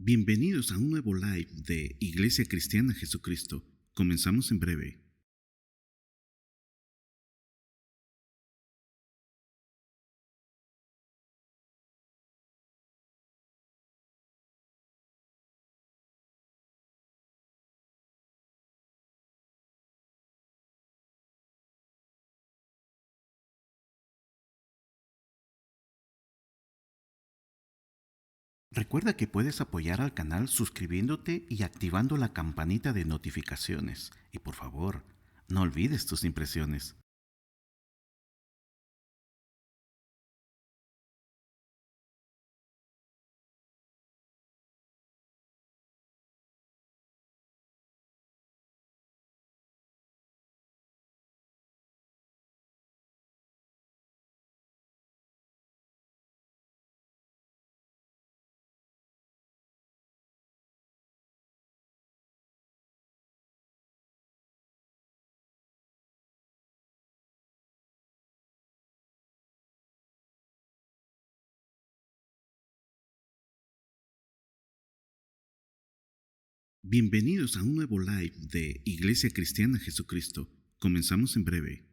Bienvenidos a un nuevo live de Iglesia Cristiana Jesucristo. Comenzamos en breve. Recuerda que puedes apoyar al canal suscribiéndote y activando la campanita de notificaciones. Y por favor, no olvides tus impresiones. Bienvenidos a un nuevo live de Iglesia Cristiana Jesucristo. Comenzamos en breve.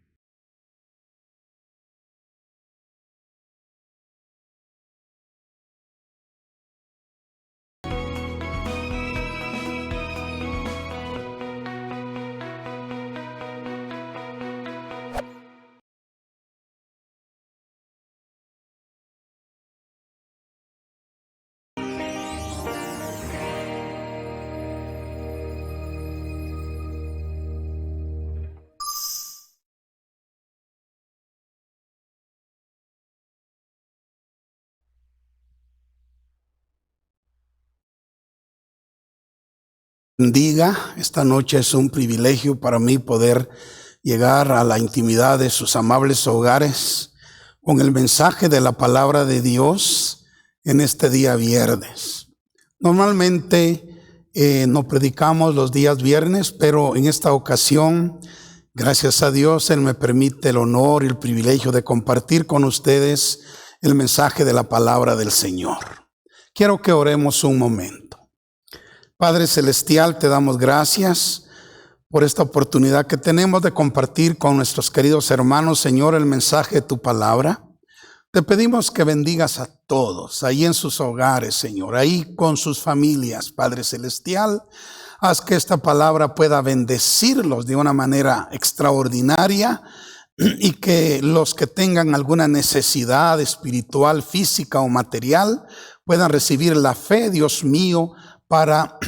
Bendiga. Esta noche es un privilegio para mí poder llegar a la intimidad de sus amables hogares con el mensaje de la palabra de Dios en este día viernes. Normalmente no predicamos los días viernes, pero en esta ocasión, gracias a Dios, Él me permite el honor y el privilegio de compartir con ustedes el mensaje de la palabra del Señor. Quiero que oremos un momento. Padre Celestial, te damos gracias por esta oportunidad que tenemos de compartir con nuestros queridos hermanos, Señor, el mensaje de tu palabra. Te pedimos que bendigas a todos, ahí en sus hogares, Señor, ahí con sus familias, Padre Celestial. Haz que esta palabra pueda bendecirlos de una manera extraordinaria y que los que tengan alguna necesidad espiritual, física o material puedan recibir la fe, Dios mío, para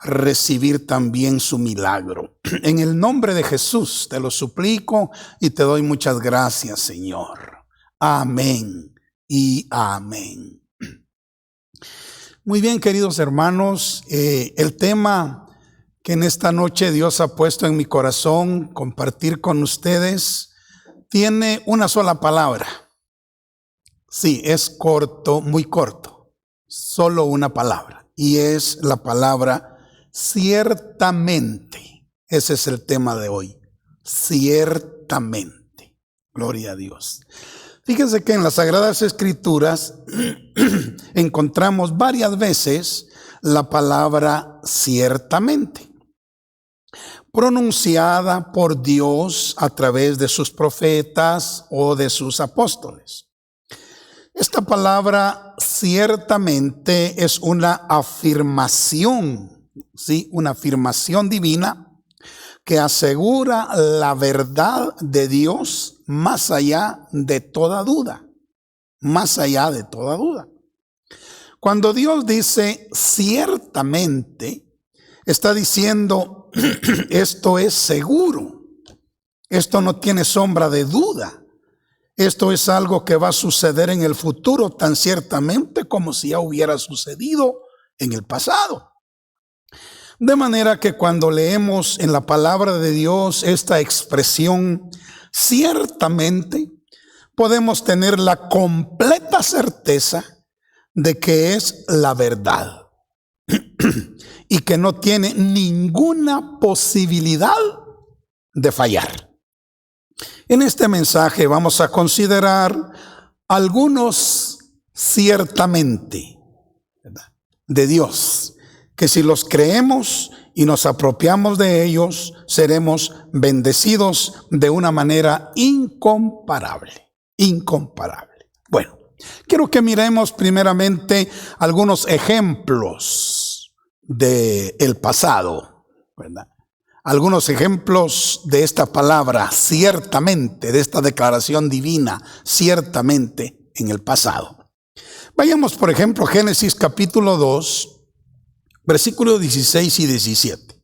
recibir también su milagro. En el nombre de Jesús te lo suplico y te doy muchas gracias, Señor. Amén y amén. Muy bien, queridos hermanos, el tema que en esta noche Dios ha puesto en mi corazón compartir con ustedes tiene una sola palabra. Sí, es corto, muy corto, solo una palabra. Y es la palabra ciertamente. Ese es el tema de hoy. Ciertamente. Gloria a Dios. Fíjense que en las Sagradas Escrituras encontramos varias veces la palabra ciertamente, pronunciada por Dios a través de sus profetas o de sus apóstoles. Esta palabra ciertamente es una afirmación, ¿sí? Una afirmación divina que asegura la verdad de Dios más allá de toda duda. Más allá de toda duda. Cuando Dios dice ciertamente, está diciendo esto es seguro. Esto no tiene sombra de duda. Esto es algo que va a suceder en el futuro tan ciertamente como si ya hubiera sucedido en el pasado. De manera que cuando leemos en la palabra de Dios esta expresión ciertamente, podemos tener la completa certeza de que es la verdad y que no tiene ninguna posibilidad de fallar. En este mensaje vamos a considerar algunos ciertamente, ¿verdad? de Dios, que si los creemos y nos apropiamos de ellos, seremos bendecidos de una manera incomparable, incomparable. Bueno, quiero que miremos primeramente algunos ejemplos del pasado, ¿verdad? Algunos ejemplos de esta palabra, ciertamente, de esta declaración divina, ciertamente en el pasado. Vayamos, por ejemplo, Génesis capítulo 2, versículos 16 y 17.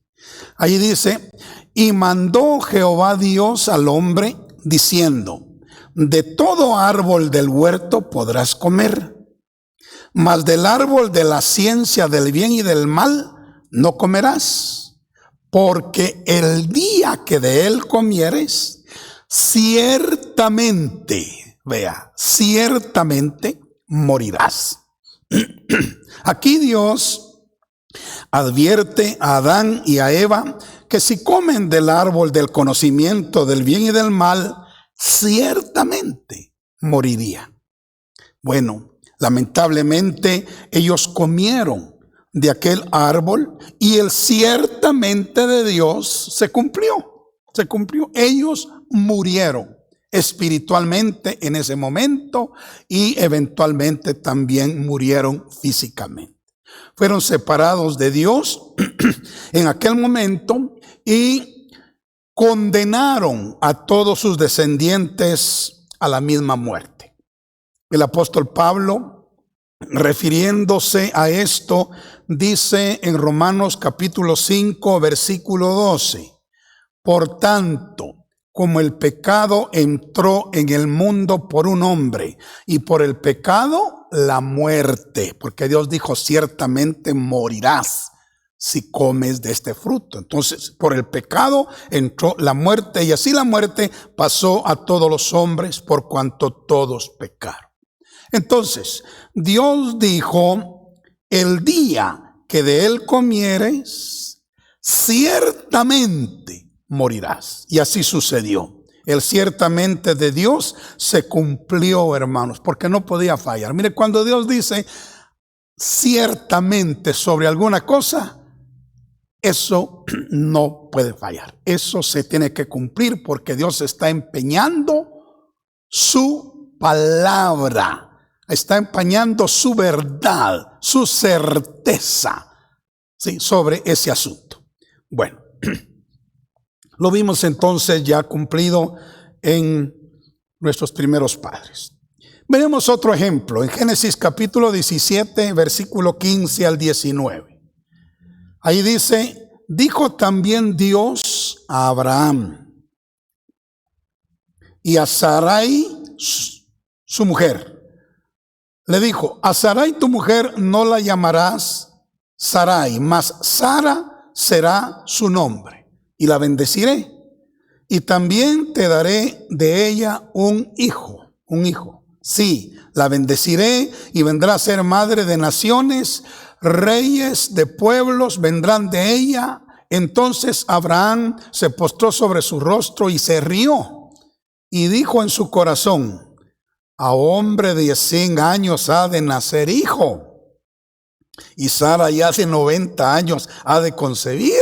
Allí dice: y mandó Jehová Dios al hombre, diciendo: de todo árbol del huerto podrás comer, mas del árbol de la ciencia del bien y del mal no comerás. Porque el día que de él comieres, ciertamente, vea, ciertamente morirás. Aquí Dios advierte a Adán y a Eva que si comen del árbol del conocimiento del bien y del mal, ciertamente moriría. Bueno, lamentablemente ellos comieron de aquel árbol y el ciertamente de Dios se cumplió. Ellos murieron espiritualmente en ese momento y eventualmente también murieron físicamente. Fueron separados de Dios en aquel momento y condenaron a todos sus descendientes a la misma muerte. El apóstol Pablo, refiriéndose a esto, dice en Romanos capítulo 5, versículo 12: por tanto, como el pecado entró en el mundo por un hombre, y por el pecado la muerte, porque Dios dijo: ciertamente morirás si comes de este fruto. Entonces, por el pecado entró la muerte, y así la muerte pasó a todos los hombres, por cuanto todos pecaron. Entonces, Dios dijo: el día que de él comieres, ciertamente morirás. Y así sucedió. El ciertamente de Dios se cumplió, hermanos, porque no podía fallar. Mire, cuando Dios dice ciertamente sobre alguna cosa, eso no puede fallar. Eso se tiene que cumplir porque Dios está empeñando su palabra. Está empañando su verdad, su certeza, ¿sí?, sobre ese asunto. Bueno, lo vimos entonces ya cumplido en nuestros primeros padres. Veremos otro ejemplo en Génesis capítulo 17, versículo 15 al 19. Ahí dice: dijo también Dios a Abraham y a Sarai, su mujer. Le dijo: a Sarai tu mujer no la llamarás Sarai, mas Sara será su nombre, y la bendeciré. Y también te daré de ella un hijo. Sí, la bendeciré y vendrá a ser madre de naciones, reyes de pueblos vendrán de ella. Entonces Abraham se postró sobre su rostro y se rió, y dijo en su corazón: a hombre de 100 años ha de nacer hijo, y Sara ya hace 90 años ha de concebir.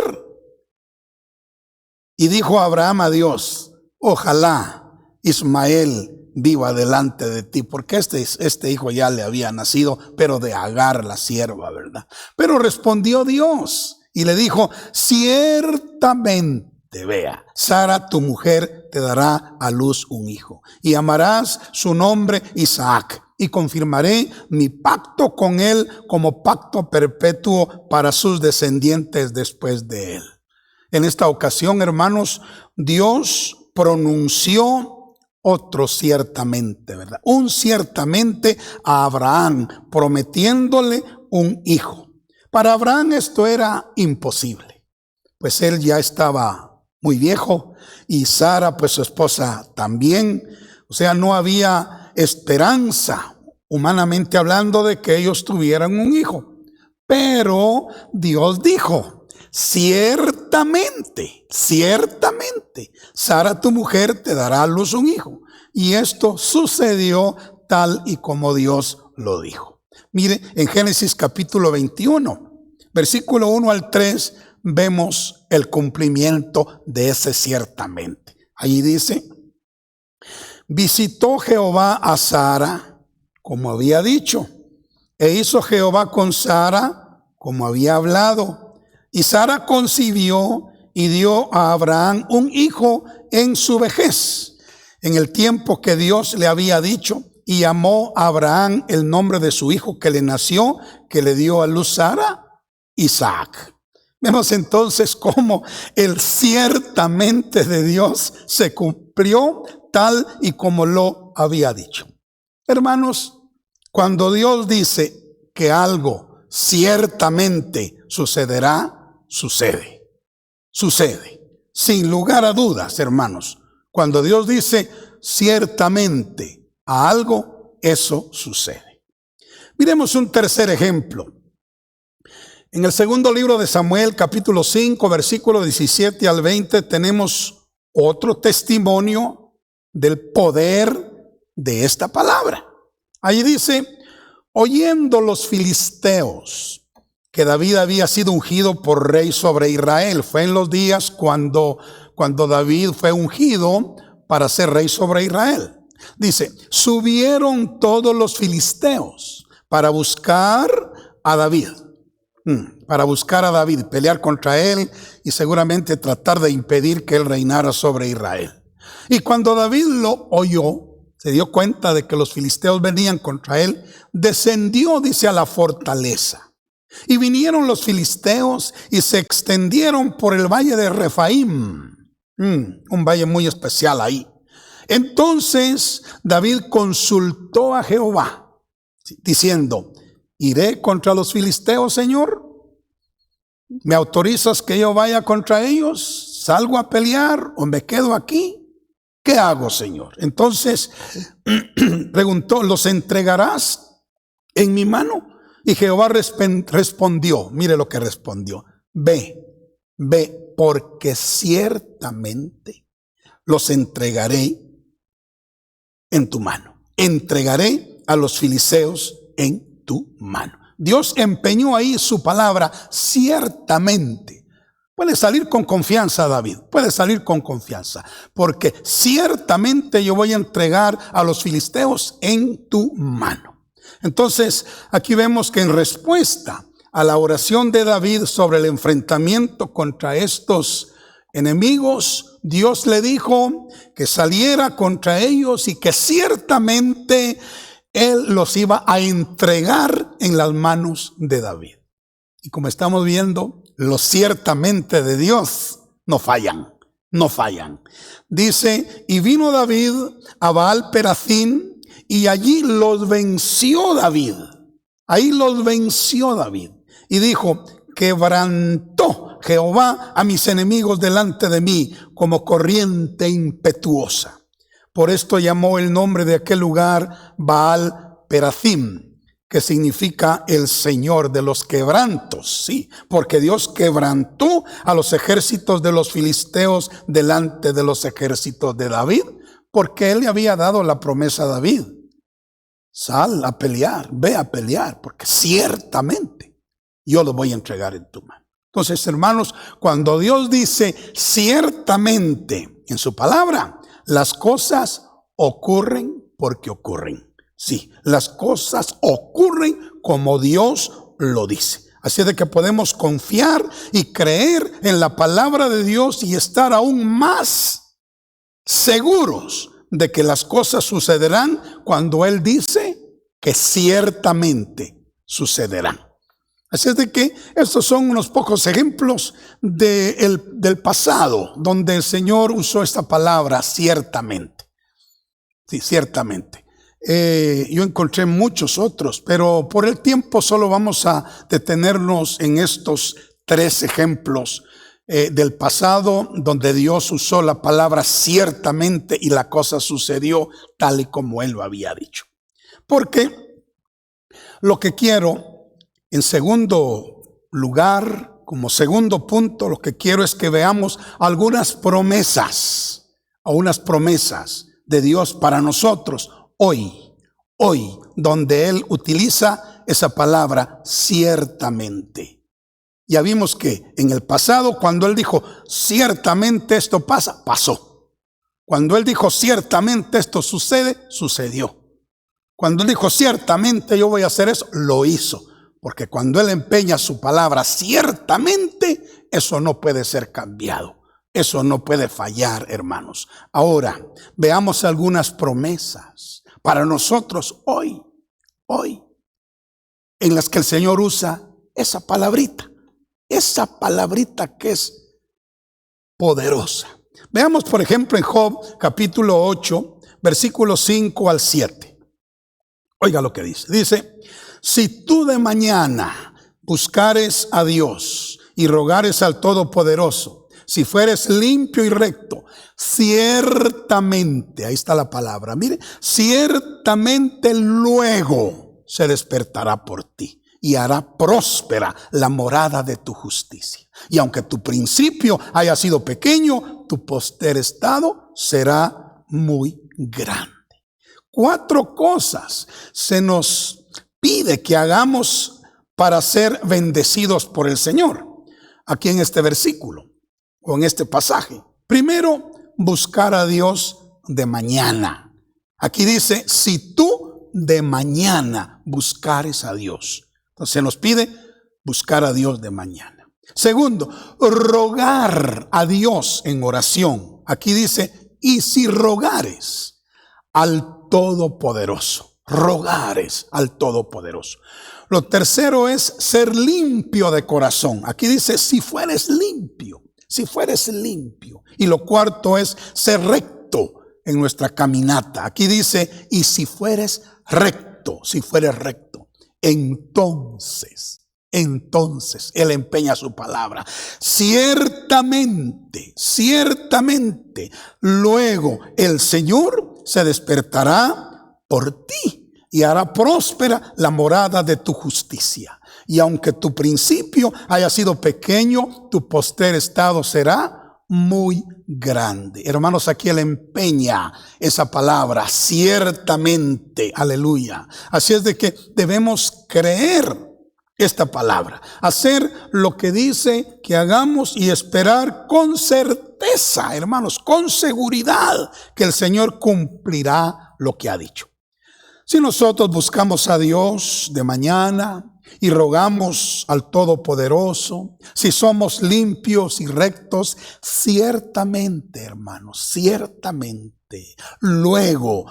Y dijo Abraham a Dios: ojalá Ismael viva delante de ti, porque este hijo ya le había nacido, pero de Agar la sierva, ¿verdad? Pero respondió Dios y le dijo: ciertamente, vea, Sara tu mujer te dará a luz un hijo, y llamarás su nombre Isaac, y confirmaré mi pacto con él como pacto perpetuo para sus descendientes después de él. En esta ocasión, hermanos, Dios pronunció otro ciertamente, ¿verdad? Un ciertamente a Abraham, prometiéndole un hijo. Para Abraham esto era imposible, pues él ya estaba muy viejo, y Sara, pues su esposa también. O sea, no había esperanza, humanamente hablando, de que ellos tuvieran un hijo. Pero Dios dijo: ciertamente, Sara tu mujer te dará a luz un hijo. Y esto sucedió tal y como Dios lo dijo. Mire, en Génesis capítulo 21, versículo 1 al 3, vemos el cumplimiento de ese ciertamente. Allí dice: visitó Jehová a Sara como había dicho, e hizo Jehová con Sara como había hablado. Y Sara concibió y dio a Abraham un hijo en su vejez, en el tiempo que Dios le había dicho, y llamó a Abraham el nombre de su hijo que le nació, que le dio a luz Sara, Isaac. Vemos entonces cómo el ciertamente de Dios se cumplió tal y como lo había dicho. Hermanos, cuando Dios dice que algo ciertamente sucederá, sucede. Sin lugar a dudas, hermanos. Cuando Dios dice ciertamente a algo, eso sucede. Miremos un tercer ejemplo. En el segundo libro de Samuel, capítulo 5, versículo 17 al 20, tenemos otro testimonio del poder de esta palabra. Allí dice: oyendo los filisteos que David había sido ungido por rey sobre Israel. Fue en los días cuando David fue ungido para ser rey sobre Israel. Dice: subieron todos los filisteos para buscar a David. Pelear contra él y seguramente tratar de impedir que él reinara sobre Israel. Y cuando David lo oyó, se dio cuenta de que los filisteos venían contra él, descendió, dice, a la fortaleza. Y vinieron los filisteos y se extendieron por el valle de Refaim, un valle muy especial ahí. Entonces David consultó a Jehová, diciendo: ¿iré contra los filisteos, Señor? ¿Me autorizas que yo vaya contra ellos? ¿Salgo a pelear o me quedo aquí? ¿Qué hago, Señor? Entonces preguntó: ¿los entregarás en mi mano? Y Jehová respondió, mire lo que respondió: ve, porque ciertamente los entregaré en tu mano. Entregaré a los filisteos en tu mano. Dios empeñó ahí su palabra ciertamente. Puede salir con confianza, David, puede salir con confianza, porque ciertamente yo voy a entregar a los filisteos en tu mano. Entonces, aquí vemos que en respuesta a la oración de David sobre el enfrentamiento contra estos enemigos, Dios le dijo que saliera contra ellos y que ciertamente él los iba a entregar en las manos de David. Y como estamos viendo, los ciertamente de Dios no fallan. Dice: y vino David a Baal Perathim, y allí los venció David. Y dijo: quebrantó Jehová a mis enemigos delante de mí como corriente impetuosa. Por esto llamó el nombre de aquel lugar Baal Perathim, que significa el Señor de los quebrantos. Sí, porque Dios quebrantó a los ejércitos de los filisteos delante de los ejércitos de David, porque él le había dado la promesa a David: sal a pelear, ve a pelear, porque ciertamente yo lo voy a entregar en tu mano. Entonces, hermanos, cuando Dios dice ciertamente en su palabra, las cosas ocurren porque ocurren. Sí, las cosas ocurren como Dios lo dice. Así de que podemos confiar y creer en la palabra de Dios y estar aún más seguros de que las cosas sucederán cuando Él dice que ciertamente sucederán. Así es de que estos son unos pocos ejemplos del pasado donde el Señor usó esta palabra ciertamente. Sí, ciertamente. Yo encontré muchos otros, pero por el tiempo solo vamos a detenernos en estos 3 ejemplos del pasado donde Dios usó la palabra ciertamente y la cosa sucedió tal y como Él lo había dicho. Porque lo que quiero, en segundo lugar, como segundo punto, lo que quiero es que veamos algunas promesas de Dios para nosotros hoy, donde Él utiliza esa palabra ciertamente. Ya vimos que en el pasado, cuando Él dijo ciertamente esto pasa, pasó. Cuando Él dijo ciertamente esto sucede, sucedió. Cuando Él dijo ciertamente yo voy a hacer eso, lo hizo. Porque cuando Él empeña su palabra ciertamente, eso no puede ser cambiado. Eso no puede fallar, hermanos. Ahora, veamos algunas promesas para nosotros hoy, en las que el Señor usa esa palabrita que es poderosa. Veamos, por ejemplo, en Job, capítulo 8, versículos 5 al 7. Oiga lo que dice. Dice, si tú de mañana buscares a Dios y rogares al Todopoderoso, si fueres limpio y recto, ciertamente, ahí está la palabra, mire, ciertamente luego se despertará por ti y hará próspera la morada de tu justicia. Y aunque tu principio haya sido pequeño, tu poster estado será muy grande. 4 cosas se nos pide que hagamos para ser bendecidos por el Señor, aquí en este versículo o en este pasaje. Primero, buscar a Dios de mañana. Aquí dice, si tú de mañana buscares a Dios. Entonces se nos pide buscar a Dios de mañana. Segundo, rogar a Dios en oración. Aquí dice, y si rogares al Todopoderoso. Rogares al Todopoderoso. Lo tercero es ser limpio de corazón. Aquí dice, si fueres limpio. Si fueres limpio. Y lo cuarto es ser recto en nuestra caminata. Aquí dice, y si fueres recto, entonces Él empeña su palabra. Ciertamente, luego el Señor se despertará por ti y hará próspera la morada de tu justicia. Y aunque tu principio haya sido pequeño, tu postrer estado será muy grande. Hermanos, aquí Él empeña esa palabra, ciertamente, aleluya. Así es de que debemos creer esta palabra, hacer lo que dice que hagamos y esperar con certeza, hermanos, con seguridad que el Señor cumplirá lo que ha dicho. Si nosotros buscamos a Dios de mañana y rogamos al Todopoderoso, si somos limpios y rectos, ciertamente, hermanos, ciertamente, luego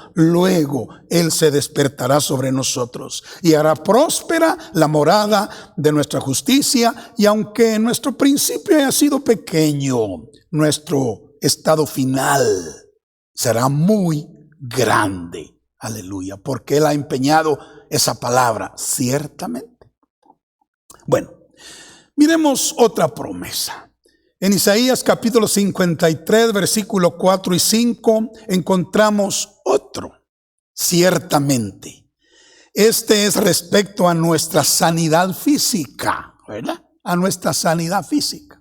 Él se despertará sobre nosotros y hará próspera la morada de nuestra justicia. Y aunque nuestro principio haya sido pequeño, nuestro estado final será muy grande. Aleluya, porque Él ha empeñado esa palabra, ciertamente. Bueno, miremos otra promesa. En Isaías capítulo 53, versículo 4 y 5, encontramos otro, ciertamente. Este es respecto a nuestra sanidad física, ¿verdad? A nuestra sanidad física.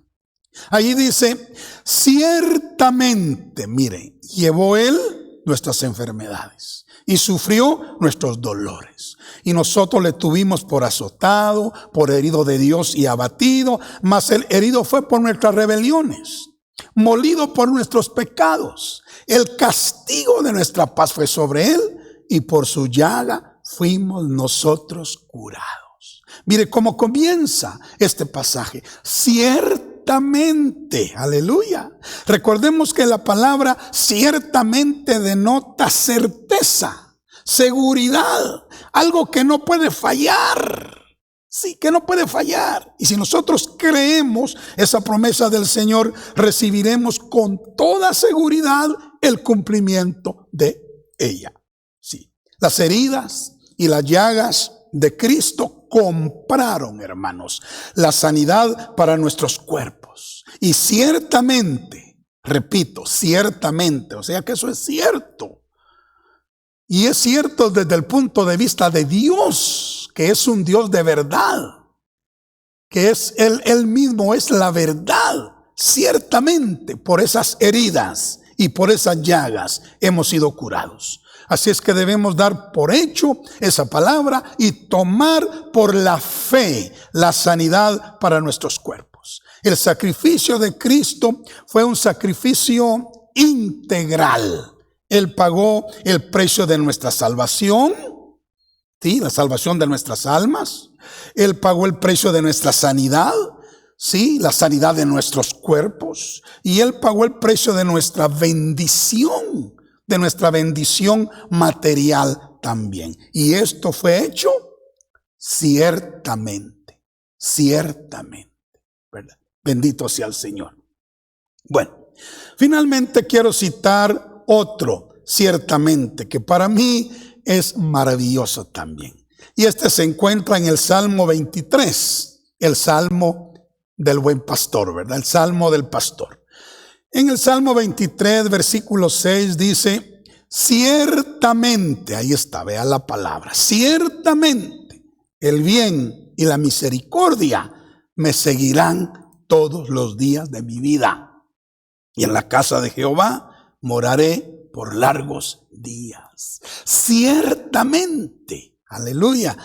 Allí dice, ciertamente, mire, llevó Él nuestras enfermedades y sufrió nuestros dolores. Y nosotros le tuvimos por azotado, por herido de Dios y abatido, mas el herido fue por nuestras rebeliones, molido por nuestros pecados. El castigo de nuestra paz fue sobre Él, y por su llaga fuimos nosotros curados. Mire cómo comienza este pasaje. Ciertamente, aleluya. Recordemos que la palabra ciertamente denota certeza, seguridad, algo que no puede fallar. Sí, que no puede fallar. Y si nosotros creemos esa promesa del Señor, recibiremos con toda seguridad el cumplimiento de ella. Sí, las heridas y las llagas de Cristo compraron, hermanos, la sanidad para nuestros cuerpos. Y ciertamente, repito, ciertamente, o sea que eso es cierto. Y es cierto desde el punto de vista de Dios, que es un Dios de verdad, que es Él mismo es la verdad. Ciertamente por esas heridas y por esas llagas hemos sido curados. Así es que debemos dar por hecho esa palabra y tomar por la fe la sanidad para nuestros cuerpos. El sacrificio de Cristo fue un sacrificio integral. Él pagó el precio de nuestra salvación, ¿sí? La salvación de nuestras almas. Él pagó el precio de nuestra sanidad, ¿sí? La sanidad de nuestros cuerpos. Y Él pagó el precio de nuestra bendición material también. Y esto fue hecho ciertamente, ¿verdad? Bendito sea el Señor. Bueno, finalmente quiero citar otro, ciertamente, que para mí es maravilloso también. Y este se encuentra en el Salmo 23, el Salmo del buen pastor, ¿verdad? El Salmo del pastor. En el Salmo 23, versículo 6 dice, ciertamente, ahí está, vea la palabra, ciertamente el bien y la misericordia me seguirán todos los días de mi vida. Y en la casa de Jehová moraré por largos días. Ciertamente, aleluya,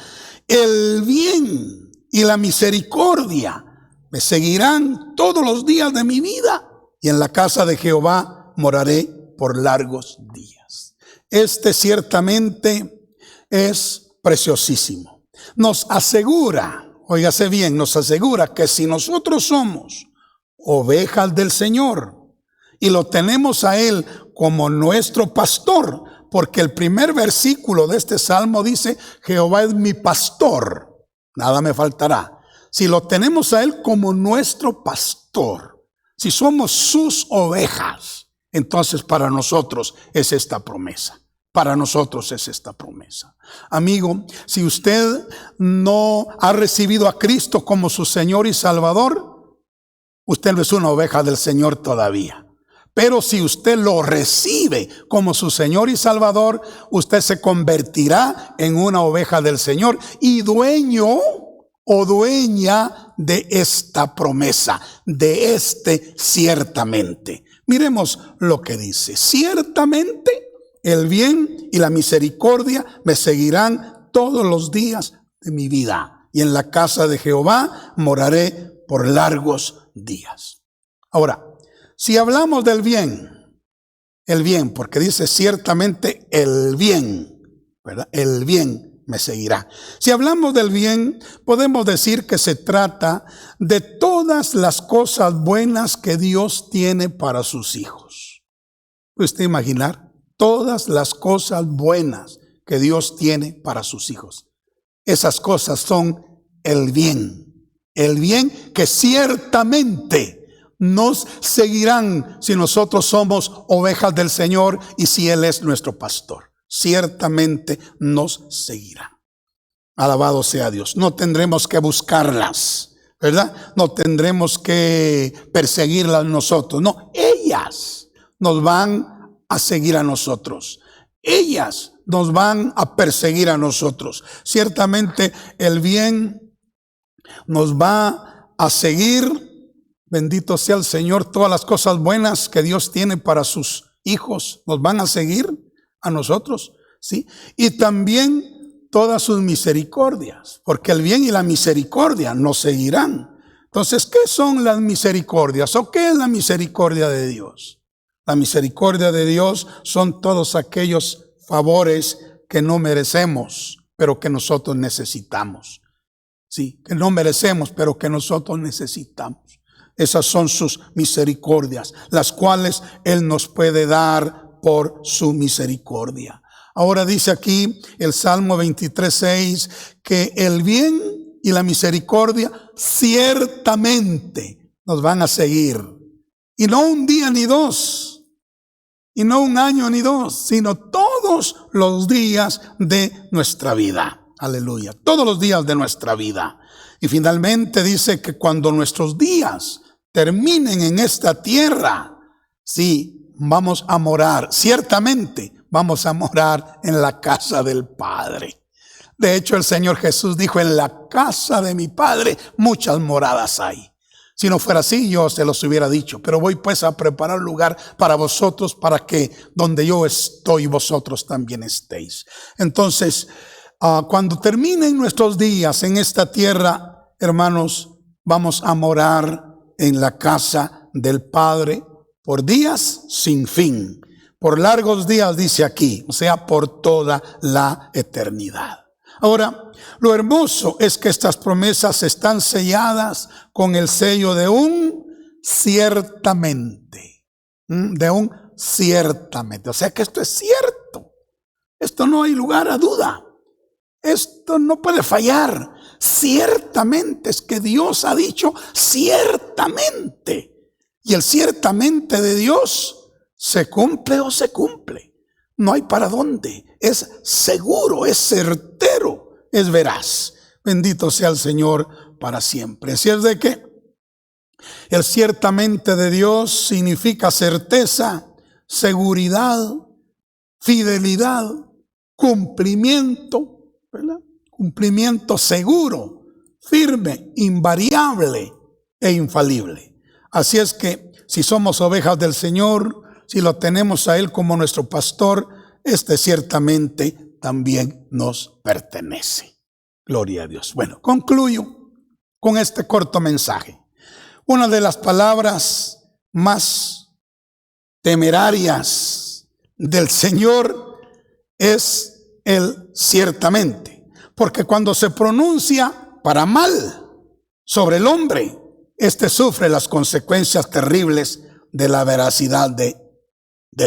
el bien y la misericordia me seguirán todos los días de mi vida. Y en la casa de Jehová moraré por largos días. Este ciertamente es preciosísimo. Nos asegura, óigase bien, nos asegura que si nosotros somos ovejas del Señor y lo tenemos a Él como nuestro pastor, porque el primer versículo de este salmo dice, Jehová es mi pastor, nada me faltará. Si lo tenemos a Él como nuestro pastor, si somos sus ovejas, entonces para nosotros es esta promesa. Para nosotros es esta promesa. Amigo, si usted no ha recibido a Cristo como su Señor y Salvador, usted no es una oveja del Señor todavía. Pero si usted lo recibe como su Señor y Salvador, usted se convertirá en una oveja del Señor y dueño o dueña de esta promesa, de este ciertamente. Miremos lo que dice. Ciertamente el bien y la misericordia me seguirán todos los días de mi vida. Y en la casa de Jehová moraré por largos días. Ahora, si hablamos del bien, porque dice ciertamente el bien, ¿verdad? El bien me seguirá. Si hablamos del bien, podemos decir que se trata de todas las cosas buenas que Dios tiene para sus hijos. ¿Puede usted imaginar? Todas las cosas buenas que Dios tiene para sus hijos. Esas cosas son el bien que ciertamente nos seguirán si nosotros somos ovejas del Señor y si Él es nuestro pastor. Ciertamente nos seguirán. Alabado sea Dios. No tendremos que buscarlas, ¿verdad? No tendremos que perseguirlas nosotros. No, ellas nos van a seguir a nosotros. Ellas nos van a perseguir a nosotros. Ciertamente el bien nos va a seguir. Bendito sea el Señor. Todas las cosas buenas que Dios tiene para sus hijos nos van a seguir a nosotros, ¿sí? Y también todas sus misericordias, porque el bien y la misericordia nos seguirán. Entonces, ¿qué son las misericordias? ¿O qué es la misericordia de Dios? La misericordia de Dios son todos aquellos favores que no merecemos, pero que nosotros necesitamos. Sí, que no merecemos, pero que nosotros necesitamos. Esas son sus misericordias, las cuales Él nos puede dar por su misericordia. Ahora dice aquí el Salmo 23:6 que el bien y la misericordia ciertamente nos van a seguir. Y no un día ni dos, y no un año ni dos, sino todos los días de nuestra vida. Aleluya, todos los días de nuestra vida. Y finalmente dice que cuando nuestros días terminen en esta tierra, sí, vamos a morar, ciertamente vamos a morar en la casa del Padre. De hecho, el Señor Jesús dijo, en la casa de mi Padre muchas moradas hay. Si no fuera así, yo se los hubiera dicho. Pero voy pues a preparar lugar para vosotros, para que donde yo estoy, vosotros también estéis. Entonces, cuando terminen nuestros días en esta tierra, hermanos, vamos a morar en la casa del Padre por días sin fin. Por largos días, dice aquí, o sea, por toda la eternidad. Ahora, lo hermoso es que estas promesas están selladas con el sello de un ciertamente. De un ciertamente. O sea que esto es cierto. Esto no hay lugar a duda. Esto no puede fallar. Ciertamente es que Dios ha dicho ciertamente. Y el ciertamente de Dios se cumple o se cumple. No hay para dónde. Es seguro, es certero, es veraz. Bendito sea el Señor para siempre. Así es de que el ciertamente de Dios significa certeza, seguridad, fidelidad, cumplimiento, ¿verdad? Cumplimiento seguro, firme, invariable e infalible. Así es que si somos ovejas del Señor, si lo tenemos a Él como nuestro pastor, este ciertamente también nos pertenece. Gloria a Dios. Bueno, concluyo con este corto mensaje. Una de las palabras más temerarias del Señor es el ciertamente. Porque cuando se pronuncia para mal sobre el hombre, este sufre las consecuencias terribles de la veracidad de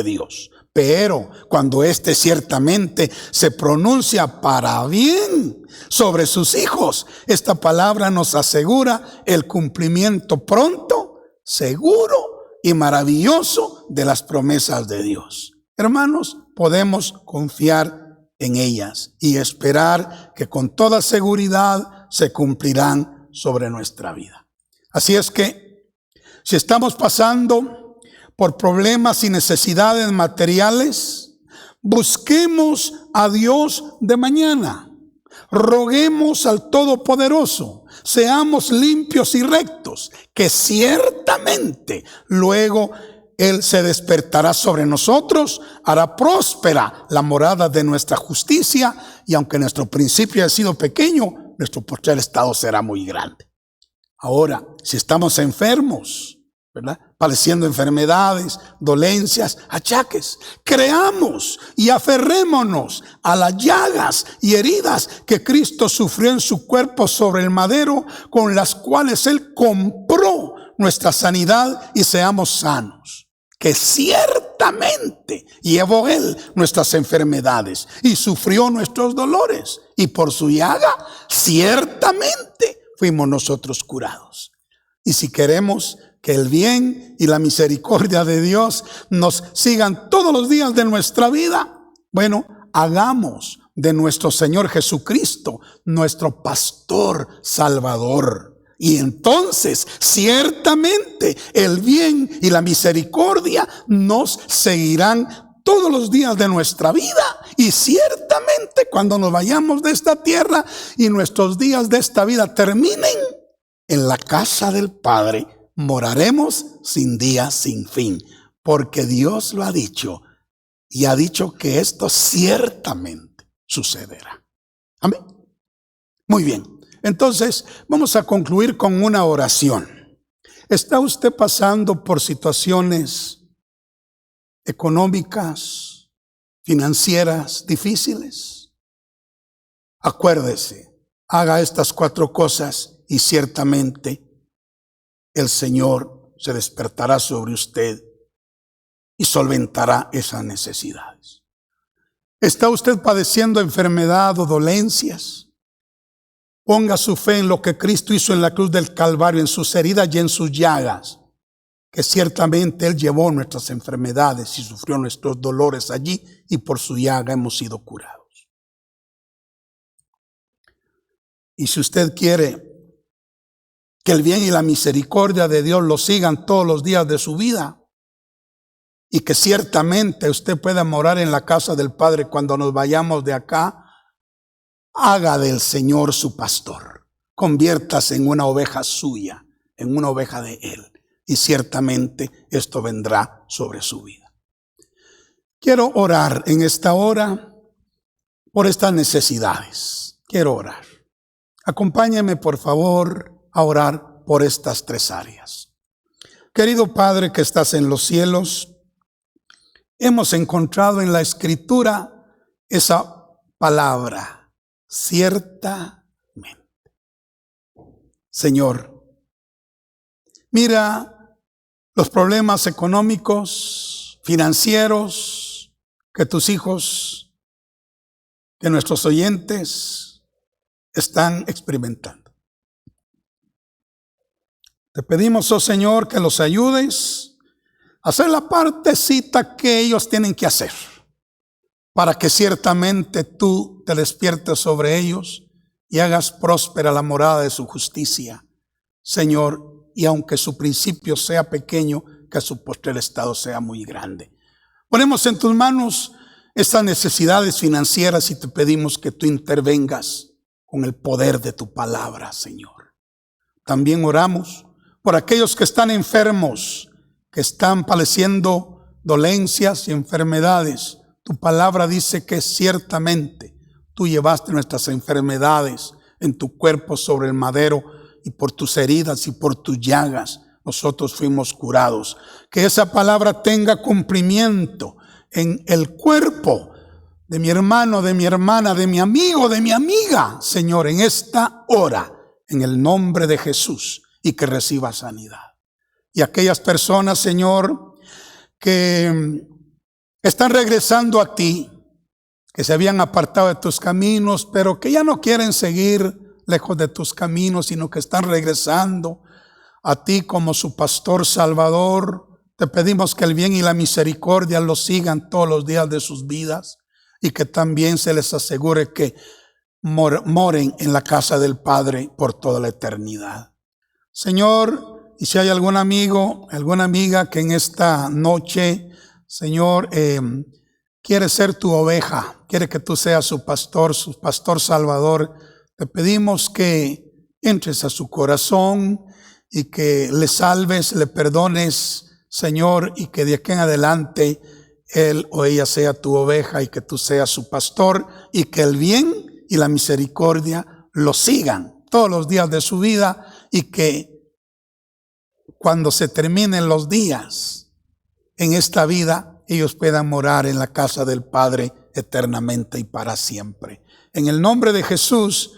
Dios. Pero cuando este ciertamente se pronuncia para bien sobre sus hijos, esta palabra nos asegura el cumplimiento pronto, seguro y maravilloso de las promesas de Dios. Hermanos, podemos confiar en ellas y esperar que con toda seguridad se cumplirán sobre nuestra vida. Así es que, si estamos pasando por problemas y necesidades materiales, busquemos a Dios de mañana. Roguemos al Todopoderoso, seamos limpios y rectos, que ciertamente luego Él se despertará sobre nosotros, hará próspera la morada de nuestra justicia, y aunque nuestro principio ha sido pequeño, nuestro postrer estado será muy grande. Ahora, si estamos enfermos, ¿verdad?, padeciendo enfermedades, dolencias, achaques, creamos y aferrémonos a las llagas y heridas que Cristo sufrió en su cuerpo sobre el madero, con las cuales Él compró nuestra sanidad, y seamos sanos. Que ciertamente llevó Él nuestras enfermedades y sufrió nuestros dolores, y por su llaga ciertamente fuimos nosotros curados. Y si queremos que el bien y la misericordia de Dios nos sigan todos los días de nuestra vida, bueno, hagamos de nuestro Señor Jesucristo nuestro pastor salvador. Y entonces ciertamente el bien y la misericordia nos seguirán todos los días de nuestra vida. Y ciertamente cuando nos vayamos de esta tierra y nuestros días de esta vida terminen, en la casa del Padre moraremos sin día, sin fin, porque Dios lo ha dicho, y ha dicho que esto ciertamente sucederá. Amén. Muy bien. Entonces, vamos a concluir con una oración. ¿Está usted pasando por situaciones económicas, financieras difíciles? Acuérdese, haga estas 4 cosas y ciertamente el Señor se despertará sobre usted y solventará esas necesidades. ¿Está usted padeciendo enfermedad o dolencias? Ponga su fe en lo que Cristo hizo en la cruz del Calvario, en sus heridas y en sus llagas, que ciertamente Él llevó nuestras enfermedades y sufrió nuestros dolores allí, y por su llaga hemos sido curados. Y si usted quiere que el bien y la misericordia de Dios lo sigan todos los días de su vida, y que ciertamente usted pueda morar en la casa del Padre cuando nos vayamos de acá, haga del Señor su pastor. Conviértase en una oveja suya en una oveja de Él. Y ciertamente esto vendrá sobre su vida. Quiero orar en esta hora por estas necesidades. Quiero orar. Acompáñeme, por favor, a orar por estas 3 áreas. Querido Padre que estás en los cielos, hemos encontrado en la Escritura esa palabra, ciertamente. Señor, mira los problemas económicos, financieros que tus hijos, que nuestros oyentes están experimentando. Te pedimos, oh Señor, que los ayudes a hacer la partecita que ellos tienen que hacer, para que ciertamente tú te despiertes sobre ellos y hagas próspera la morada de su justicia, Señor, y aunque su principio sea pequeño, que su postrer estado sea muy grande. Ponemos en tus manos estas necesidades financieras y te pedimos que tú intervengas con el poder de tu palabra, Señor. También oramos por aquellos que están enfermos, que están padeciendo dolencias y enfermedades. Tu palabra dice que ciertamente tú llevaste nuestras enfermedades en tu cuerpo sobre el madero, y por tus heridas y por tus llagas nosotros fuimos curados. Que esa palabra tenga cumplimiento en el cuerpo de mi hermano, de mi hermana, de mi amigo, de mi amiga, Señor, en esta hora, en el nombre de Jesús, y que reciba sanidad. Y aquellas personas, Señor, que están regresando a ti, que se habían apartado de tus caminos, pero que ya no quieren seguir lejos de tus caminos, sino que están regresando a ti como su pastor salvador. Te pedimos que el bien y la misericordia los sigan todos los días de sus vidas, y que también se les asegure que moren en la casa del Padre por toda la eternidad. Señor, y si hay algún amigo, alguna amiga que en esta noche, Señor, quiere ser tu oveja, quiere que tú seas su pastor salvador, te pedimos que entres a su corazón y que le salves, le perdones, Señor, y que de aquí en adelante él o ella sea tu oveja y que tú seas su pastor, y que el bien y la misericordia lo sigan todos los días de su vida, y que cuando se terminen los días en esta vida, ellos puedan morar en la casa del Padre eternamente y para siempre. En el nombre de Jesús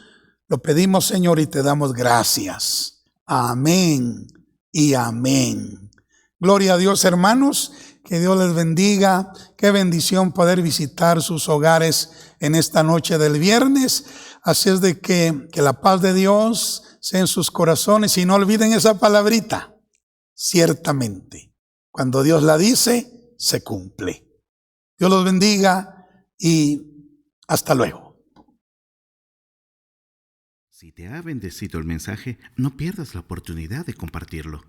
lo pedimos, Señor, y te damos gracias. Amén y amén. Gloria a Dios, hermanos. Que Dios les bendiga. Qué bendición poder visitar sus hogares en esta noche del viernes. Así es de que la paz de Dios sea en sus corazones. Y no olviden esa palabrita. Ciertamente. Cuando Dios la dice, se cumple. Dios los bendiga y hasta luego. Si te ha bendecido el mensaje, no pierdas la oportunidad de compartirlo.